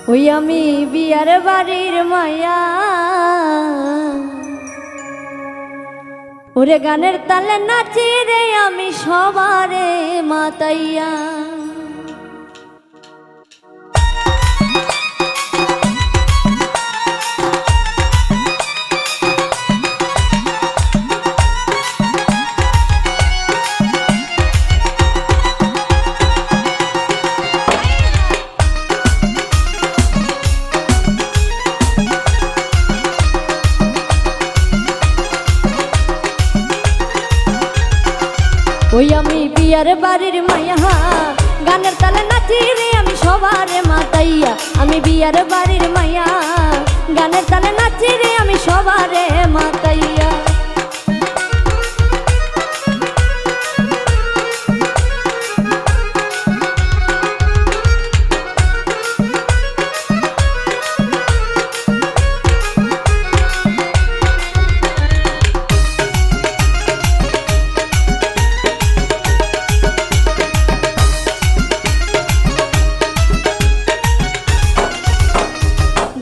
ওই আমি বিয়ার বাড়ির মায়া, ওরে গানের তালে নাচি রে আমি সবারে মাতাইয়া। ওই আমি বিয়ার বাড়ির মায়া, গানের তালে নাচি রে আমি সবারে মাতাইয়া। আমি বিয়ার বাড়ির মায়া, গানের তালে নাচি রে আমি সবারে মাতাইয়া।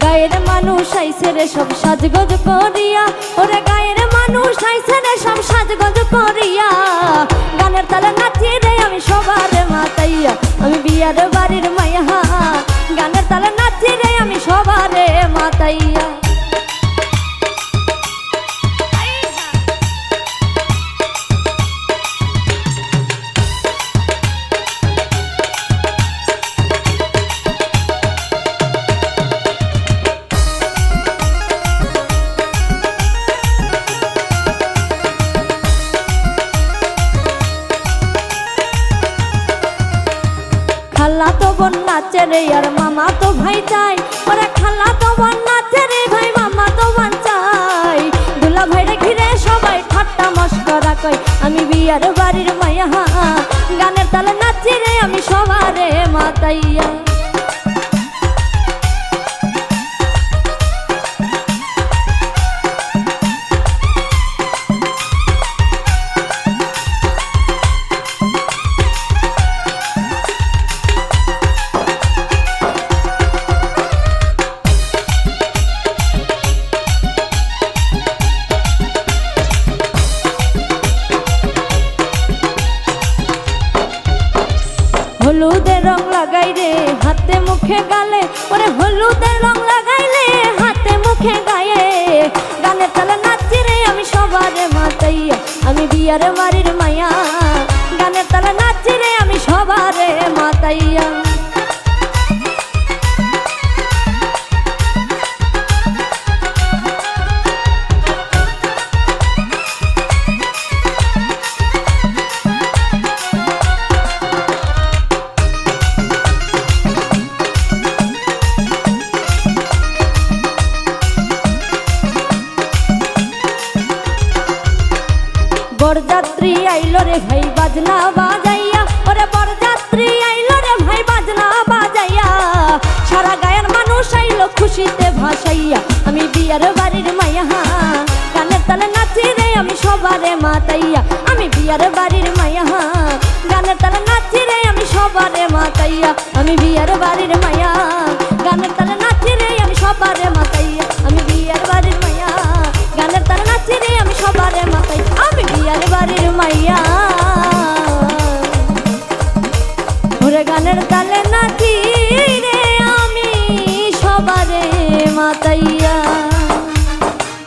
গায়ের মানুষ আইছে রে সব সাজগোজ করিয়া, ওরে গায়ের মানুষ আইছে রে সব সাজগোজ করিয়া। গানের তালে নাচি রে আমি সবারে মাতাইয়া। আমি বিয়ার বাড়ির মায়া, গানের তালে নাচি রে আমি সবারে মাতাইয়া। খালা তো বোন নাচে রে আর মামা তো ভাই চাই, ওরে খালা তো বোন নাচে রে ভাই মামা তো বোন চাই। দুলা ভাইরে ঘিরে সবাই ঠাট্টা মস্করা কই। আমি বিয়ার বাড়ির মায়া, গানের তালে নাচি রে আমি সবারে মাতাইয়া। হলুদের রং লাগাই রে হাতে মুখে গালে, ওরে হলুদের রং লাগাইলে হাতে মুখে গায়ে। গানের তালে নাচি রে আমি সবারে মাতাইয়া। আমি বিয়ার বাড়ির মায়া, গানের তালে নাচি রে আমি সবারে মাতাইয়া। বরযাত্রী আইলো রে ভাই বাজনা বাজাইয়া, ওরে বরযাত্রী আইলো রে ভাই বাজনা বাজাইয়া। সারা গায়ের মানুষ আইলো খুশিতে ভাসাইয়া। আমি বিয়ার বাড়ির মায়া, গানের তালে নাচি রে আমি সবারে মাতাইয়া। আমি বিয়ার বাড়ির মায়া, গানের তালে নাচি রে আমি সবারে মাতাইয়া। আমি বিয়ার বাড়ির মায়া, গানের তালে নাচি রে আমি সবারে মাতাইয়া। আমি বিয়ার বাড়ির মায়া, গানের তালে নাচি রে আমি সবারে মাতাই। আমি বিয়ার বাড়ির মাইয়া, ওরে গানের তালে নাচি রে আমি সবারে মাতাইয়া।